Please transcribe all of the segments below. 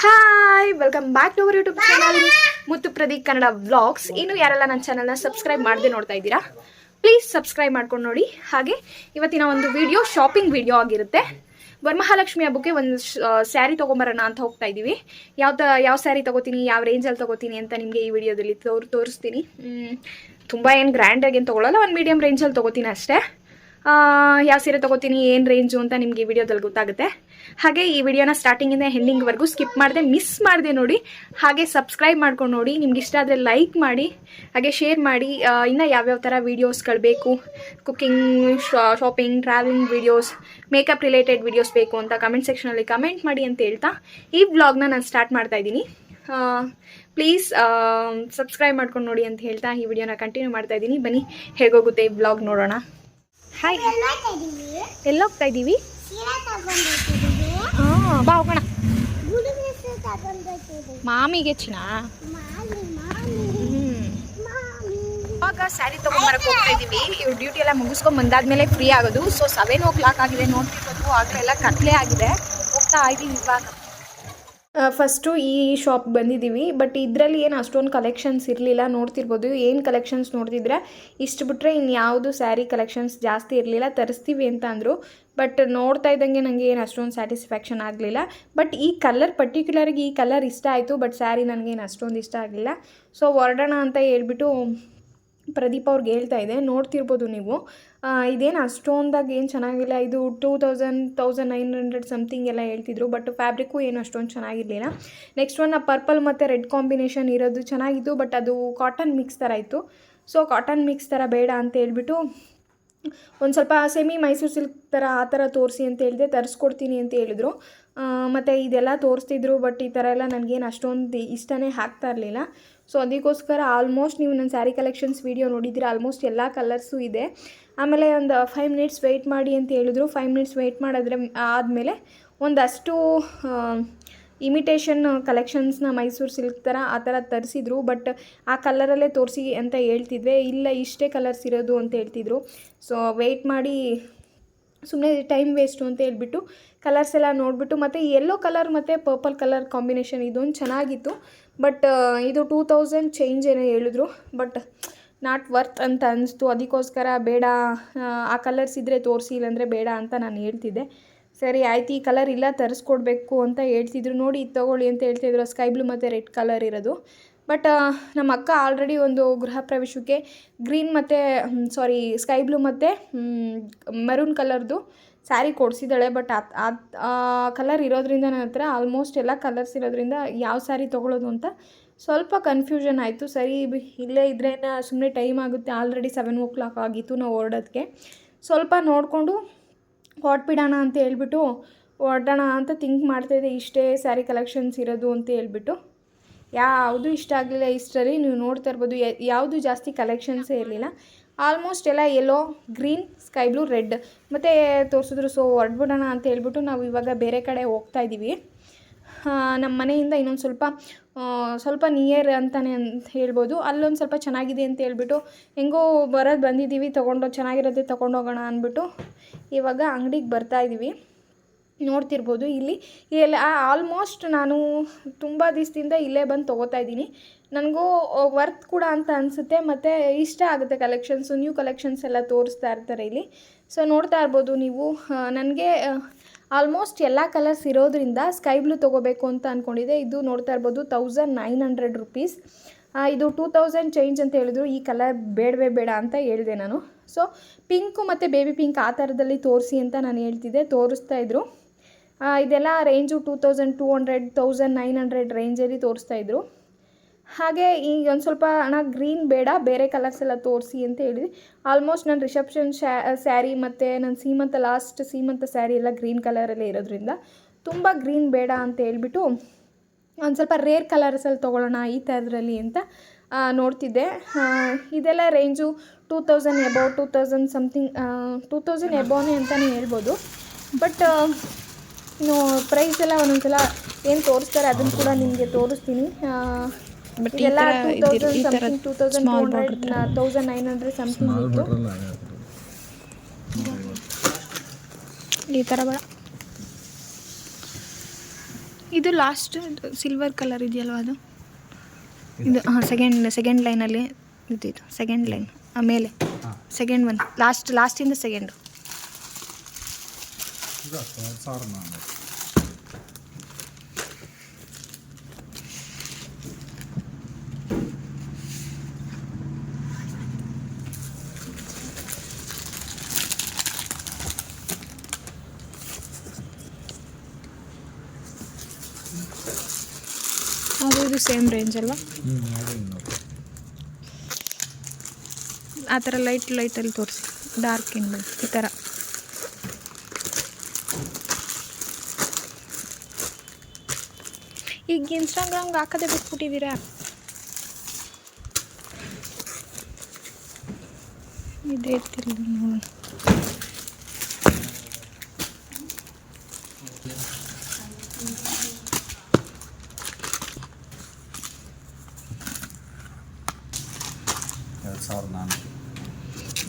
Hi welcome back to our YouTube channel Muttu Pradeep Kannada vlogs. ಇನ್ನು ಯಾರೆಲ್ಲ ನನ್ನ ಚಾನಲ್ನ ಸಬ್ಸ್ಕ್ರೈಬ್ ಮಾಡದೆ ನೋಡ್ತಾ ಇದ್ದೀರಾ, ಪ್ಲೀಸ್ ಸಬ್ಸ್ಕ್ರೈಬ್ ಮಾಡ್ಕೊಂಡು ನೋಡಿ. ಹಾಗೆ ಇವತ್ತಿನ ಒಂದು ವಿಡಿಯೋ ಶಾಪಿಂಗ್ ವಿಡಿಯೋ ಆಗಿರುತ್ತೆ. ವರಮಹಾಲಕ್ಷ್ಮಿ ಹಬ್ಬಕ್ಕೆ ಒಂದು ಸ್ಯಾರಿ ತೊಗೊಂಬರೋಣ ಅಂತ ಹೋಗ್ತಾ ಇದ್ದೀವಿ. ಯಾವ ಸ್ಯಾರಿ ತೊಗೋತೀನಿ, ಯಾವ ರೇಂಜಲ್ಲಿ ತೊಗೋತೀನಿ ಅಂತ ನಿಮಗೆ ಈ ವಿಡಿಯೋದಲ್ಲಿ ತೋರಿಸ್ತೀನಿ. ತುಂಬ ಏನು ಗ್ರ್ಯಾಂಡಾಗಿ ಏನು ತೊಗೊಳ್ಳಲ್ಲ, ಒಂದು ಮೀಡಿಯಮ್ ರೇಂಜಲ್ಲಿ ತೊಗೋತೀನಿ ಅಷ್ಟೇ. ಯಾವ ಸೀರೆ ತೊಗೋತೀನಿ, ಏನು ರೇಂಜು ಅಂತ ನಿಮಗೆ ಈ ವಿಡಿಯೋದಲ್ಲಿ ಗೊತ್ತಾಗುತ್ತೆ. ಹಾಗೆ ಈ ವಿಡಿಯೋನ ಸ್ಟಾರ್ಟಿಂಗಿಂದ ಎಂಡಿಂಗ್ವರೆಗೂ ಸ್ಕಿಪ್ ಮಾಡಿದೆ, ಮಿಸ್ ಮಾಡಿದೆ ನೋಡಿ. ಹಾಗೆ ಸಬ್ಸ್ಕ್ರೈಬ್ ಮಾಡ್ಕೊಂಡು ನೋಡಿ. ನಿಮ್ಗೆ ಇಷ್ಟ ಆದರೆ ಲೈಕ್ ಮಾಡಿ, ಹಾಗೆ ಶೇರ್ ಮಾಡಿ. ಇನ್ನು ಯಾವ್ಯಾವ ಥರ ವೀಡಿಯೋಸ್ಗಳು ಬೇಕು, cooking, shopping, travelling videos, makeup related videos ಬೇಕು ಅಂತ ಕಮೆಂಟ್ ಸೆಕ್ಷನಲ್ಲಿ ಕಮೆಂಟ್ ಮಾಡಿ ಅಂತ ಹೇಳ್ತಾ ಈ ವ್ಲಾಗ್ನ ನಾನು ಸ್ಟಾರ್ಟ್ ಮಾಡ್ತಾ ಇದ್ದೀನಿ. ಪ್ಲೀಸ್ ಸಬ್ಸ್ಕ್ರೈಬ್ ಮಾಡ್ಕೊಂಡು ನೋಡಿ ಅಂತ ಹೇಳ್ತಾ ಈ ವಿಡಿಯೋನ ಕಂಟಿನ್ಯೂ ಮಾಡ್ತಾ ಇದ್ದೀನಿ. ಬನ್ನಿ ಹೇಗೋಗುತ್ತೆ ಈ ವ್ಲಾಗ್ ನೋಡೋಣ. ಹಾಯ್, ಎಲ್ಲೋಗ್ತಾ ಇದ್ದೀವಿ? ಬಾ ಹೋಗೋಣ. ಮಾಮಿಗೆ ಚಿನ್ನ ಇವಾಗ ಸ್ಯಾರಿ ತೊಗೊಂಬರಕ್ಕೆ ಹೋಗ್ತಾ ಇದ್ದೀವಿ. ಇವ್ರು ಡ್ಯೂಟಿ ಎಲ್ಲ ಮುಗಿಸ್ಕೊಂಡು ಬಂದಾದ್ಮೇಲೆ ಫ್ರೀ ಆಗೋದು. ಸೊ 7 o'clock ಆಗಿದೆ, ನೋಡ್ತಿರ್ಬೋದು. ಆಗಲೆಲ್ಲ ಕತ್ಲೆ ಆಗಿದೆ, ಹೋಗ್ತಾ ಇದ್ದೀವಿ ಇವಾಗ. ಫಸ್ಟು ಈ ಶಾಪ್ ಬಂದಿದ್ದೀವಿ, ಬಟ್ ಇದರಲ್ಲಿ ಏನು ಅಷ್ಟೊಂದು ಕಲೆಕ್ಷನ್ಸ್ ಇರಲಿಲ್ಲ. ನೋಡ್ತಿರ್ಬೋದು, ಏನು ಕಲೆಕ್ಷನ್ಸ್ ನೋಡ್ತಿದ್ರೆ ಇಷ್ಟು ಬಿಟ್ಟರೆ ಇನ್ಯಾವುದು ಸ್ಯಾರಿ ಕಲೆಕ್ಷನ್ಸ್ ಜಾಸ್ತಿ ಇರಲಿಲ್ಲ. ತರಿಸ್ತೀವಿ ಅಂತ ಅಂದರು, ಬಟ್ ನೋಡ್ತಾ ಇದ್ದಂಗೆ ನನಗೆ ಏನು ಅಷ್ಟೊಂದು ಸ್ಯಾಟಿಸ್ಫ್ಯಾಕ್ಷನ್ ಆಗಲಿಲ್ಲ. ಬಟ್ ಈ ಕಲರ್ ಪರ್ಟಿಕ್ಯುಲರ್ಗೆ ಈ ಕಲರ್ ಇಷ್ಟ ಆಯಿತು, ಬಟ್ ಸ್ಯಾರಿ ನನಗೇನು ಅಷ್ಟೊಂದು ಇಷ್ಟ ಆಗಲಿಲ್ಲ. ಸೊ ಹೊರಡೋಣ ಅಂತ ಹೇಳ್ಬಿಟ್ಟು ಪ್ರದೀಪ್ ಅವ್ರಿಗೆ ಹೇಳ್ತಾ ಇದೆ. ನೋಡ್ತಿರ್ಬೋದು ನೀವು, ಇದೇನು ಅಷ್ಟೊಂದಾಗಿ ಏನು ಚೆನ್ನಾಗಿಲ್ಲ. ಇದು 1900 ಸಮಥಿಂಗ್ ಎಲ್ಲ ಹೇಳ್ತಿದ್ರು, ಬಟ್ ಫ್ಯಾಬ್ರಿಕ್ಕು ಏನು ಅಷ್ಟೊಂದು ಚೆನ್ನಾಗಿರಲಿಲ್ಲ. ನೆಕ್ಸ್ಟ್ ಒನ್ ಪರ್ಪಲ್ ಮತ್ತು ರೆಡ್ ಕಾಂಬಿನೇಷನ್ ಇರೋದು ಚೆನ್ನಾಗಿತ್ತು, ಬಟ್ ಅದು ಕಾಟನ್ ಮಿಕ್ಸ್ ಥರ ಇತ್ತು. ಸೊ ಕಾಟನ್ ಮಿಕ್ಸ್ ಥರ ಬೇಡ ಅಂತ ಹೇಳ್ಬಿಟ್ಟು ಒಂದು ಸ್ವಲ್ಪ ಸೆಮಿ ಮೈಸೂರು ಸಿಲ್ಕ್ ಥರ ಆ ಥರ ತೋರಿಸಿ ಅಂತ ಹೇಳಿದೆ. ತರಿಸ್ಕೊಡ್ತೀನಿ ಅಂತ ಹೇಳಿದ್ರು. ಮತ್ತು ಇದೆಲ್ಲ ತೋರಿಸ್ತಿದ್ರು, ಬಟ್ ಈ ಥರ ಎಲ್ಲ ನನಗೇನು ಅಷ್ಟೊಂದು ಇಷ್ಟನೇ ಆಗ್ತಾ ಇರಲಿಲ್ಲ. ಸೊ ಅದಕ್ಕೋಸ್ಕರ ಆಲ್ಮೋಸ್ಟ್ ನೀವು ನನ್ನ ಸ್ಯಾರಿ ಕಲೆಕ್ಷನ್ಸ್ ವೀಡಿಯೋ ನೋಡಿದ್ದೀರ, ಆಲ್ಮೋಸ್ಟ್ ಎಲ್ಲ ಕಲರ್ಸು ಇದೆ. ಆಮೇಲೆ ಒಂದು 5 minutes ವೆಯ್ಟ್ ಮಾಡಿ ಅಂತ ಹೇಳಿದ್ರು. 5 minutes ವೆಯ್ಟ್ ಮಾಡಿದ್ರೆ ಆದಮೇಲೆ ಒಂದಷ್ಟು ಇಮಿಟೇಷನ್ ಕಲೆಕ್ಷನ್ಸ್ನ ಮೈಸೂರು ಸಿಲ್ಕ್ ಥರ ಆ ಥರ ತರಿಸಿದ್ರು, ಬಟ್ ಆ ಕಲರಲ್ಲೇ ತೋರಿಸಿ ಅಂತ ಹೇಳ್ತಿದ್ವಿ. ಇಲ್ಲ, ಇಷ್ಟೇ ಕಲರ್ಸ್ ಇರೋದು ಅಂತ ಹೇಳ್ತಿದ್ರು. ಸೊ ವೆಯ್ಟ್ ಮಾಡಿ ಸುಮ್ಮನೆ ಟೈಮ್ ವೇಸ್ಟು ಅಂತ ಹೇಳ್ಬಿಟ್ಟು ಕಲರ್ಸ್ ಎಲ್ಲ ನೋಡಿಬಿಟ್ಟು, ಮತ್ತು ಯೆಲ್ಲೋ ಕಲರ್ ಮತ್ತು ಪರ್ಪಲ್ ಕಲರ್ ಕಾಂಬಿನೇಷನ್ ಇದೊಂದು ಚೆನ್ನಾಗಿತ್ತು. ಬಟ್ ಇದು 2000 ಚೇಂಜ್ ಏನೋ ಹೇಳಿದ್ರು, ಬಟ್ ನಾಟ್ ವರ್ತ್ ಅಂತ ಅನ್ನಿಸ್ತು. ಅದಕ್ಕೋಸ್ಕರ ಬೇಡ, ಆ ಕಲರ್ಸ್ ಇದ್ದರೆ ತೋರಿಸಿ, ಇಲ್ಲಾಂದರೆ ಬೇಡ ಅಂತ ನಾನು ಹೇಳ್ತಿದ್ದೆ. ಸರಿ ಆಯ್ತು, ಈ ಕಲರ್ ಇಲ್ಲ ತರಿಸ್ಕೊಡ್ಬೇಕು ಅಂತ ಹೇಳ್ತಿದ್ರು. ನೋಡಿ ಇದು ತೊಗೊಳ್ಳಿ ಅಂತ ಹೇಳ್ತಿದ್ರು, ಸ್ಕೈ ಬ್ಲೂ ಮತ್ತು ರೆಡ್ ಕಲರ್ ಇರೋದು. ಬಟ್ ನಮ್ಮ ಅಕ್ಕ ಆಲ್ರೆಡಿ ಒಂದು ಗೃಹ ಪ್ರವೇಶಕ್ಕೆ ಗ್ರೀನ್ ಮತ್ತು ಸ್ಕೈ ಬ್ಲೂ ಮತ್ತು ಮೆರೂನ್ ಕಲರ್ದು ಸ್ಯಾರಿ ಕೊಡಿಸಿದ್ದಾಳೆ. ಬಟ್ ಆ ಕಲರ್ ಇರೋದ್ರಿಂದ ನನ್ನ ಹತ್ರ ಆಲ್ಮೋಸ್ಟ್ ಎಲ್ಲ ಕಲರ್ಸ್ ಇರೋದ್ರಿಂದ ಯಾವ ಸ್ಯಾರಿ ತೊಗೊಳ್ಳೋದು ಅಂತ ಸ್ವಲ್ಪ ಕನ್ಫ್ಯೂಷನ್ ಆಯಿತು. ಸರಿ ಇಲ್ಲೇ ಇದ್ರೇನ ಸುಮ್ಮನೆ ಟೈಮ್ ಆಗುತ್ತೆ, ಆಲ್ರೆಡಿ 7 o'clock ಆಗಿತ್ತು ನಾವು ಹೊರಡೋದಕ್ಕೆ. ಸ್ವಲ್ಪ ನೋಡಿಕೊಂಡು ಹೊರಟ್ಬಿಡೋಣ ಅಂತ ಹೇಳ್ಬಿಟ್ಟು ಹೊರಡೋಣ ಅಂತ ಥಿಂಕ್ ಮಾಡ್ತಾಯಿದ್ದೆ. ಇಷ್ಟೇ ಸ್ಯಾರಿ ಕಲೆಕ್ಷನ್ಸ್ ಇರೋದು ಅಂತ ಹೇಳ್ಬಿಟ್ಟು ಯಾವುದು ಇಷ್ಟ ಆಗಲಿಲ್ಲ. ಇಷ್ಟರಲ್ಲಿ ನೀವು ನೋಡ್ತಾ ಇರ್ಬೋದು, ಯಾವುದು ಜಾಸ್ತಿ ಕಲೆಕ್ಷನ್ಸೇ ಇರಲಿಲ್ಲ. ಆಲ್ಮೋಸ್ಟ್ ಎಲ್ಲ yellow, green, sky blue, red ಮತ್ತು ತೋರಿಸಿದ್ರು. ಸೊ ಹೊರಡ್ಬಿಡೋಣ ಅಂತ ಹೇಳ್ಬಿಟ್ಟು ನಾವು ಇವಾಗ ಬೇರೆ ಕಡೆ ಹೋಗ್ತಾ ಇದ್ದೀವಿ. ನಮ್ಮ ಮನೆಯಿಂದ ಇನ್ನೊಂದು ಸ್ವಲ್ಪ ನಿಯರ್ ಅಂತಲೇ ಅಂತ ಹೇಳ್ಬೋದು. ಅಲ್ಲೊಂದು ಸ್ವಲ್ಪ ಚೆನ್ನಾಗಿದೆ ಅಂತ ಹೇಳ್ಬಿಟ್ಟು ಹೆಂಗೋ ಬಂದಿದ್ದೀವಿ, ಚೆನ್ನಾಗಿರೋದೇ ತೊಗೊಂಡೋಗೋಣ ಅಂದ್ಬಿಟ್ಟು ಇವಾಗ ಅಂಗಡಿಗೆ ಬರ್ತಾಯಿದ್ದೀವಿ. ನೋಡ್ತಿರ್ಬೋದು, ಇಲ್ಲೆಲ್ಲ ಆಲ್ಮೋಸ್ಟ್ ನಾನು ತುಂಬ ದಿವಸದಿಂದ ಇಲ್ಲೇ ಬಂದು ತೊಗೋತಾ ಇದ್ದೀನಿ. ನನಗೂ ವರ್ತ್ ಕೂಡ ಅಂತ ಅನಿಸುತ್ತೆ, ಮತ್ತು ಇಷ್ಟ ಆಗುತ್ತೆ ಕಲೆಕ್ಷನ್ಸು. ನ್ಯೂ ಕಲೆಕ್ಷನ್ಸ್ ಎಲ್ಲ ತೋರಿಸ್ತಾ ಇರ್ತಾರೆ ಇಲ್ಲಿ. ಸೊ ನೋಡ್ತಾ ಇರ್ಬೋದು ನೀವು, ನನಗೆ ಆಲ್ಮೋಸ್ಟ್ ಎಲ್ಲ ಕಲರ್ಸ್ ಇರೋದ್ರಿಂದ ಸ್ಕೈ ಬ್ಲೂ ತೊಗೋಬೇಕು ಅಂತ ಅಂದ್ಕೊಂಡಿದ್ದೆ. ಇದು ನೋಡ್ತಾ ಇರ್ಬೋದು 1900 rupees. ಇದು 2000 ಚೇಂಜ್ ಅಂತ ಹೇಳಿದ್ರು. ಈ ಕಲರ್ ಬೇಡವೇ ಬೇಡ ಅಂತ ಹೇಳಿದೆ ನಾನು. ಸೊ ಪಿಂಕು ಮತ್ತು ಬೇಬಿ ಪಿಂಕ್ ಆ ಥರದಲ್ಲಿ ತೋರಿಸಿ ಅಂತ ನಾನು ಹೇಳ್ತಿದ್ದೆ, ತೋರಿಸ್ತಾಯಿದ್ರು. ಇದೆಲ್ಲ ರೇಂಜು 2200, 1900 ರೇಂಜಲ್ಲಿ ತೋರಿಸ್ತಾಯಿದ್ರು. ಹಾಗೆ ಈಗ ಒಂದು ಸ್ವಲ್ಪ ಗ್ರೀನ್ ಬೇಡ, ಬೇರೆ ಕಲರ್ಸ್ ಎಲ್ಲ ತೋರಿಸಿ ಅಂತ ಹೇಳಿದ್ವಿ. ಆಲ್ಮೋಸ್ಟ್ ನನ್ನ ರಿಸೆಪ್ಷನ್ ಸ್ಯಾರಿ ಮತ್ತು ನನ್ನ ಲಾಸ್ಟ್ ಸೀಮಂತ ಸ್ಯಾರಿ ಎಲ್ಲ ಗ್ರೀನ್ ಕಲರಲ್ಲೇ ಇರೋದ್ರಿಂದ ತುಂಬ ಗ್ರೀನ್ ಬೇಡ ಅಂತ ಹೇಳ್ಬಿಟ್ಟು ಒಂದು ಸ್ವಲ್ಪ ರೇರ್ ಕಲರ್ಸಲ್ಲಿ ತೊಗೊಳ್ಳೋಣ ಈ ಥರದ್ರಲ್ಲಿ ಅಂತ ನೋಡ್ತಿದ್ದೆ. ಇದೆಲ್ಲ ರೇಂಜು 2000 ಎಬೋ, 2000 ಸಮಥಿಂಗ್, 2000 ಎಬೋನೇ ಅಂತಲೇ ಹೇಳ್ಬೋದು. ಬಟ್ ಇನ್ನು ಪ್ರೈಸ್ ಎಲ್ಲ ಒಂದೊಂದ್ಸಲ ಏನು ತೋರಿಸ್ತಾರೆ ಅದನ್ನು ಕೂಡ ನಿಮಗೆ ತೋರಿಸ್ತೀನಿ. ಇದೆಲ್ಲ 2000 ಸಮಥಿಂಗ್, 2200, 1900 ಸಮಥಿಂಗ್ ಇತ್ತು. ಈ ಥರ ಬೇಡ. ಇದು ಲಾಸ್ಟ್ ಸಿಲ್ವರ್ ಕಲರ್ ಇದೆಯಲ್ವ ಅದು ಇದು ಹಾಂ ಸೆಕೆಂಡ್ ಲೈನಲ್ಲಿ ಇದು ಸೆಕೆಂಡ್ ಲೈನ್ ಆಮೇಲೆ ಸೆಕೆಂಡ್ ಒನ್ ಲಾಸ್ಟಿಂದ ಸೆಕೆಂಡು ಅದು ಸೇಮ್ ರೇಂಜ್ ಅಲ್ವಾ ಆ ಥರ ಲೈಟಲ್ಲಿ ತೋರಿಸಿ ಡಾರ್ಕ್ ಇನ್ನು ಈ ಥರ ಈಗ ಇನ್ಸ್ಟಾಗ್ರಾಮ್ಗೆ ಹಾಕೋದೇ ಬಿಟ್ಬಿಟ್ಟಿದ್ದೀರಾ ಇದೇ ಇರ್ತಿಲ್ಲ ನೋಡಿ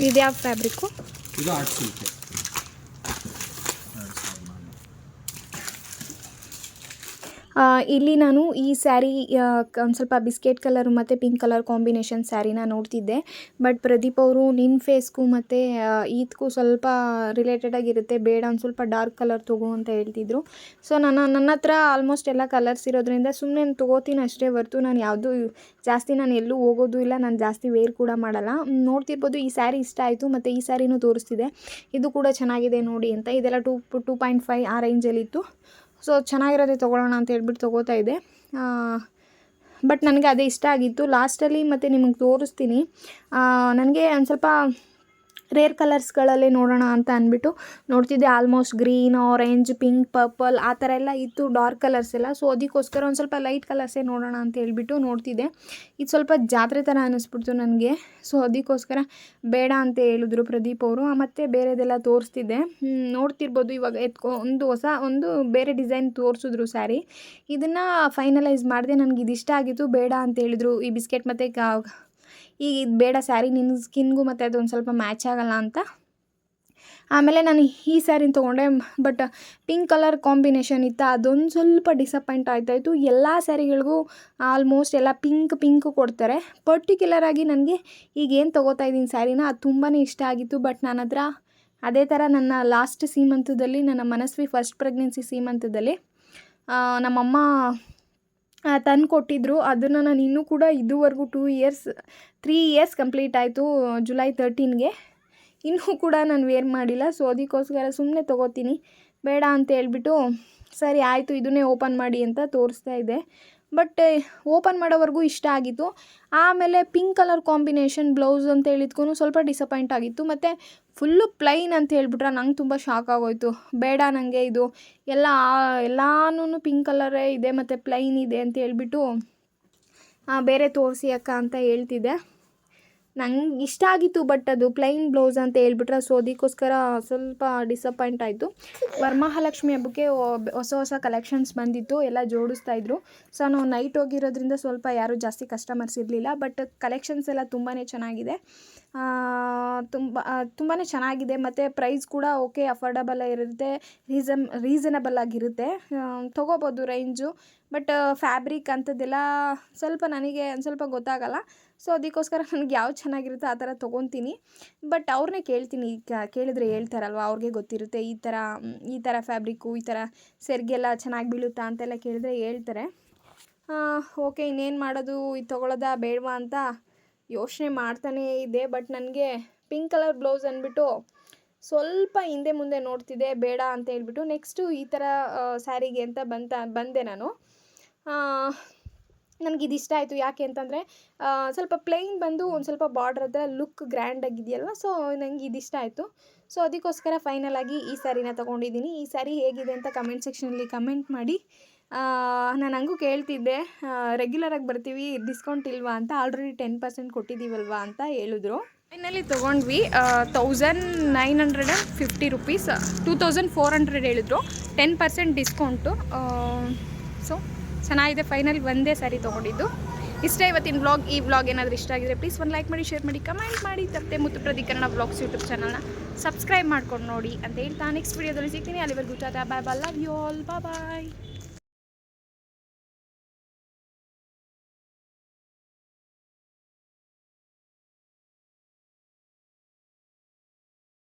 ಇದು ಯಾವ ಫ್ಯಾಬ್ರಿಕ್ಕು ಇದು ಆರ್ಟ್ ಸಿಲ್ಕ್ ಇಲ್ಲಿ ನಾನು ಈ ಸ್ಯಾರಿ ಒಂದು ಸ್ವಲ್ಪ ಬಿಸ್ಕೆಟ್ ಕಲರ್ ಮತ್ತು ಪಿಂಕ್ ಕಲರ್ ಕಾಂಬಿನೇಷನ್ ಸ್ಯಾರಿನ ನೋಡ್ತಿದ್ದೆ. ಬಟ್ ಪ್ರದೀಪ್ ಅವರು ನಿನ್ನ ಫೇಸ್ಗೂ ಮತ್ತು ಈದ್ಗೂ ಸ್ವಲ್ಪ ರಿಲೇಟೆಡಾಗಿರುತ್ತೆ, ಬೇಡ ಒಂದು ಸ್ವಲ್ಪ ಡಾರ್ಕ್ ಕಲರ್ ತೊಗೋ ಅಂತ ಹೇಳ್ತಿದ್ರು. ಸೊ ನನ್ನ ಹತ್ರ ಆಲ್ಮೋಸ್ಟ್ ಎಲ್ಲ ಕಲರ್ಸ್ ಇರೋದ್ರಿಂದ ಸುಮ್ಮನೆ ತೊಗೋತೀನಿ ಅಷ್ಟೇ ಹೊರ್ತು ನಾನು ಯಾವುದೂ ಜಾಸ್ತಿ ನಾನು ಎಲ್ಲೂ ಹೋಗೋದು ಇಲ್ಲ, ನಾನು ಜಾಸ್ತಿ ವೇರ್ ಕೂಡ ಮಾಡಲ್ಲ. ನೋಡ್ತಿರ್ಬೋದು ಈ ಸ್ಯಾರಿ ಇಷ್ಟ ಆಯಿತು ಮತ್ತು ಈ ಸ್ಯಾರಿನೂ ತೋರಿಸ್ತಿದೆ, ಇದು ಕೂಡ ಚೆನ್ನಾಗಿದೆ ನೋಡಿ ಅಂತ. ಇದೆಲ್ಲ 2.5 ಆ ರೇಂಜಲ್ಲಿತ್ತು. ಸೊ ಚೆನ್ನಾಗಿರೋದೇ ತೊಗೊಳ್ಳೋಣ ಅಂತ ಹೇಳ್ಬಿಟ್ಟು ತೊಗೋತಾ ಇದ್ದೆ. ಬಟ್ ನನಗೆ ಅದೇ ಇಷ್ಟ ಆಗಿತ್ತು ಲಾಸ್ಟಲ್ಲಿ, ಮತ್ತು ನಿಮಗೆ ತೋರಿಸ್ತೀನಿ. ನನಗೆ ಒಂದು ಸ್ವಲ್ಪ ರೇರ್ ಕಲರ್ಸ್ಗಳಲ್ಲೇ ನೋಡೋಣ ಅಂತ ಅಂದ್ಬಿಟ್ಟು ನೋಡ್ತಿದ್ದೆ. Almost green, orange, pink, purple ಆ ಥರ ಎಲ್ಲ ಇತ್ತು, ಡಾರ್ಕ್ ಕಲರ್ಸ್ ಎಲ್ಲ. ಸೊ ಅದಕ್ಕೋಸ್ಕರ ಒಂದು ಸ್ವಲ್ಪ ಲೈಟ್ ಕಲರ್ಸೇ ನೋಡೋಣ ಅಂತ ಹೇಳ್ಬಿಟ್ಟು ನೋಡ್ತಿದ್ದೆ. ಇದು ಸ್ವಲ್ಪ ಜಾತ್ರೆ ಥರ ಅನ್ನಿಸ್ಬಿಡ್ತು ನನಗೆ. ಸೊ ಅದಕ್ಕೋಸ್ಕರ ಬೇಡ ಅಂತ ಹೇಳಿದ್ರು ಪ್ರದೀಪ್ ಅವರು. ಮತ್ತು ಬೇರೆದೆಲ್ಲ ತೋರಿಸ್ತಿದ್ದೆ, ನೋಡ್ತಿರ್ಬೋದು. ಇವಾಗ ಒಂದು ಬೇರೆ ಡಿಸೈನ್ ತೋರಿಸಿದ್ರು ಸ್ಯಾರಿ. ಇದನ್ನು ಫೈನಲೈಸ್ ಮಾಡಿದೆ. ನನಗೆ ಇದು ಇಷ್ಟ ಆಗಿತ್ತು, ಬೇಡ ಅಂತ ಹೇಳಿದ್ರು. ಈ ಬಿಸ್ಕೆಟ್ ಮತ್ತು ಈಗ ಇದು ಬೇಡ ಸ್ಯಾರಿ, ನಿನ್ನ ಸ್ಕಿನ್ಗೂ ಮತ್ತು ಅದೊಂದು ಸ್ವಲ್ಪ ಮ್ಯಾಚ್ ಆಗೋಲ್ಲ ಅಂತ. ಆಮೇಲೆ ನಾನು ಈ ಸ್ಯಾರಿನ ತೊಗೊಂಡೆ. ಬಟ್ ಪಿಂಕ್ ಕಲರ್ ಕಾಂಬಿನೇಷನ್ ಇತ್ತು, ಅದೊಂದು ಸ್ವಲ್ಪ ಡಿಸಪಾಯಿಂಟ್ ಆಯ್ತಾಯಿತು. ಎಲ್ಲ ಸ್ಯಾರಿಗಳಿಗೂ ಆಲ್ಮೋಸ್ಟ್ ಎಲ್ಲ ಪಿಂಕ್ ಕೊಡ್ತಾರೆ. ಪರ್ಟಿಕ್ಯುಲರಾಗಿ ನನಗೆ ಈಗ ಏನು ತೊಗೋತಾ ಇದ್ದೀನಿ ಸ್ಯಾರಿನ, ಅದು ತುಂಬಾ ಇಷ್ಟ ಆಗಿತ್ತು. ಬಟ್ ನನ್ನ ಹತ್ರ ಅದೇ ಥರ ನನ್ನ ಲಾಸ್ಟ್ ಸೀಮಂತದಲ್ಲಿ, ನನ್ನ ಮನಸ್ವಿ ಫಸ್ಟ್ ಪ್ರೆಗ್ನೆನ್ಸಿ ಸೀಮಂತದಲ್ಲಿ ನಮ್ಮಮ್ಮ ತಂದು ಕೊಟ್ಟಿದ್ದರು. ಅದನ್ನು ನಾನು ಇನ್ನೂ ಕೂಡ ಇದುವರೆಗೂ 3 ಇಯರ್ಸ್ ಕಂಪ್ಲೀಟ್ ಆಯಿತು ಜುಲೈ 13ಗೆ. ಇನ್ನೂ ಕೂಡ ನಾನು ವೇರ್ ಮಾಡಿಲ್ಲ. ಸೊ ಅದಕ್ಕೋಸ್ಕರ ಸುಮ್ಮನೆ ತೊಗೋತೀನಿ ಬೇಡ ಅಂತ ಹೇಳ್ಬಿಟ್ಟು, ಸರಿ ಆಯಿತು ಇದನ್ನೇ ಓಪನ್ ಮಾಡಿ ಅಂತ ತೋರಿಸ್ತಾ ಇದ್ದೆ. ಬಟ್ ಓಪನ್ ಮಾಡೋವರೆಗೂ ಇಷ್ಟ ಆಗಿತ್ತು. ಆಮೇಲೆ ಪಿಂಕ್ ಕಲರ್ ಕಾಂಬಿನೇಷನ್ ಬ್ಲೌಸ್ ಅಂತ ಹೇಳಿದ್ಕೂ ಸ್ವಲ್ಪ ಡಿಸಪಾಯಿಂಟ್ ಆಗಿತ್ತು. ಮತ್ತು ಫುಲ್ಲು ಪ್ಲೈನ್ ಅಂತ ಹೇಳ್ಬಿಟ್ರೆ ನಂಗೆ ತುಂಬ ಶಾಕ್ ಆಗೋಯಿತು. ಬೇಡ ನನಗೆ ಇದು ಎಲ್ಲನೂ ಪಿಂಕ್ ಕಲರೇ ಇದೆ ಮತ್ತು ಪ್ಲೈನ್ ಇದೆ ಅಂತ ಹೇಳ್ಬಿಟ್ಟು ಬೇರೆ ತೋರಿಸಿ ಅಕ್ಕ ಅಂತ ಹೇಳ್ತಿದ್ದೆ. ನಂಗೆ ಇಷ್ಟ ಆಗಿತ್ತು, ಬಟ್ ಅದು ಪ್ಲೈನ್ ಬ್ಲೌಸ್ ಅಂತ ಹೇಳ್ಬಿಟ್ರೆ. ಸೊ ಅದಕ್ಕೋಸ್ಕರ ಸ್ವಲ್ಪ ಡಿಸಪಾಯಿಂಟ್ ಆಯಿತು. ವರಮಹಾಲಕ್ಷ್ಮಿ ಹಬ್ಬಕ್ಕೆ ಹೊಸ ಕಲೆಕ್ಷನ್ಸ್ ಬಂದಿತ್ತು, ಎಲ್ಲ ಜೋಡಿಸ್ತಾಯಿದ್ರು. ಸೊ ನಾವು ನೈಟ್ ಹೋಗಿರೋದ್ರಿಂದ ಸ್ವಲ್ಪ ಯಾರೂ ಜಾಸ್ತಿ ಕಸ್ಟಮರ್ಸ್ ಇರಲಿಲ್ಲ. ಬಟ್ ಕಲೆಕ್ಷನ್ಸ್ ಎಲ್ಲ ತುಂಬಾ ಚೆನ್ನಾಗಿದೆ, ತುಂಬಾ ಚೆನ್ನಾಗಿದೆ. ಮತ್ತು ಪ್ರೈಸ್ ಕೂಡ ಓಕೆ, ಅಫೋರ್ಡಬಲ್ ಇರುತ್ತೆ, ರೀಸನಬಲ್ ಆಗಿರುತ್ತೆ, ತೊಗೋಬೋದು ರೇಂಜು. ಬಟ್ ಫ್ಯಾಬ್ರಿಕ್ ಅಂಥದ್ದೆಲ್ಲ ಸ್ವಲ್ಪ ನನಗೆ ಒಂದು ಸ್ವಲ್ಪ ಗೊತ್ತಾಗಲ್ಲ. ಸೊ ಅದಕ್ಕೋಸ್ಕರ ನನಗೆ ಯಾವ್ದು ಚೆನ್ನಾಗಿರುತ್ತೆ ಆ ಥರ ತೊಗೊತೀನಿ. ಬಟ್ ಅವ್ರನ್ನೇ ಕೇಳ್ತೀನಿ, ಕೇಳಿದ್ರೆ ಹೇಳ್ತಾರಲ್ವ, ಅವ್ರಿಗೆ ಗೊತ್ತಿರುತ್ತೆ ಈ ಥರ ಫ್ಯಾಬ್ರಿಕ್ಕು, ಈ ಥರ ಸೆರ್ಗೆಲ್ಲ ಚೆನ್ನಾಗಿ ಬೀಳುತ್ತಾ ಅಂತೆಲ್ಲ ಕೇಳಿದ್ರೆ ಹೇಳ್ತಾರೆ. ಓಕೆ ಇನ್ನೇನು ಮಾಡೋದು, ಇದು ತೊಗೊಳ್ಳೋದಾ ಬೇಡವಾ ಅಂತ ಯೋಚನೆ ಮಾಡ್ತಾನೇ ಇದೆ. ಬಟ್ ನನಗೆ ಪಿಂಕ್ ಕಲರ್ ಬ್ಲೌಸ್ ಅಂದ್ಬಿಟ್ಟು ಸ್ವಲ್ಪ ಹಿಂದೆ ಮುಂದೆ ನೋಡ್ತಿದ್ದೆ, ಬೇಡ ಅಂತ ಹೇಳ್ಬಿಟ್ಟು ನೆಕ್ಸ್ಟು ಈ ಥರ ಸ್ಯಾರಿಗೆ ಅಂತ ಬಂದೆ ನಾನು. ನನಗಿದು ಇಷ್ಟ ಆಯಿತು. ಯಾಕೆ ಅಂತಂದರೆ ಸ್ವಲ್ಪ ಪ್ಲೈನ್ ಬಂದು ಒಂದು ಸ್ವಲ್ಪ ಬಾರ್ಡ್ರ್ ಹತ್ರ ಲುಕ್ ಗ್ರ್ಯಾಂಡಾಗಿದೆಯಲ್ವ. ಸೊ ನನಗೆ ಇದು ಇಷ್ಟ ಆಯಿತು. ಸೊ ಅದಕ್ಕೋಸ್ಕರ ಫೈನಲಾಗಿ ಈ ಸ್ಯಾರಿನ ತೊಗೊಂಡಿದ್ದೀನಿ. ಈ ಸ್ಯಾರಿ ಹೇಗಿದೆ ಅಂತ ಕಮೆಂಟ್ ಸೆಕ್ಷನಲ್ಲಿ ಕಮೆಂಟ್ ಮಾಡಿ. ನಾನು ಹಂಗೂ ಕೇಳ್ತಿದ್ದೆ, ರೆಗ್ಯುಲರಾಗಿ ಬರ್ತೀವಿ, ಡಿಸ್ಕೌಂಟ್ ಇಲ್ವಾ ಅಂತ. ಆಲ್ರೆಡಿ 10% ಕೊಟ್ಟಿದ್ದೀವಲ್ವಾ ಅಂತ ಹೇಳಿದ್ರು. ಫೈನಲಿ ತೊಗೊಂಡ್ವಿ. 1950 ರುಪೀಸ್, 2400 ಹೇಳಿದ್ರು, 10% ಡಿಸ್ಕೌಂಟು. ಸೊ ಚೆನ್ನಾಗಿದೆ. ಫೈನಲ್ ಒಂದೇ ಸ್ಯಾರಿ ತೊಗೊಂಡಿದ್ದು. ಇಷ್ಟ ಇವತ್ತಿನ ವ್ಲಾಗ್. ಈ ವ್ಲಾಗ್ ಏನಾದರೂ ಇಷ್ಟ ಆಗಿದ್ರೆ ಪ್ಲೀಸ್ ಒಂದು ಲೈಕ್ ಮಾಡಿ, ಶೇರ್ ಮಾಡಿ, ಕಮೆಂಟ್ ಮಾಡಿ. ತಪ್ಪದೆ ಮುತ್ತುಪ್ರದಿ ಕನ್ನಡ ವ್ಲಾಗ್ಸ್ ಯೂಟ್ಯೂಬ್ ಚಾನಲ್ನ ಸಬ್ಸ್ಕ್ರೈಬ್ ಮಾಡ್ಕೊಂಡು ನೋಡಿ ಅಂತ ಹೇಳ್ತಾ ನೆಕ್ಸ್ಟ್ ವೀಡಿಯೋದಲ್ಲಿ ಸಿಗ್ತೀನಿ. ಅಲ್ಲಿವರೆಗೂ ಟಾಟಾ, ಬಾಯ್ ಬಾಯ್, ಲವ್ ಯು ಆಲ್, ಬಾಯ್.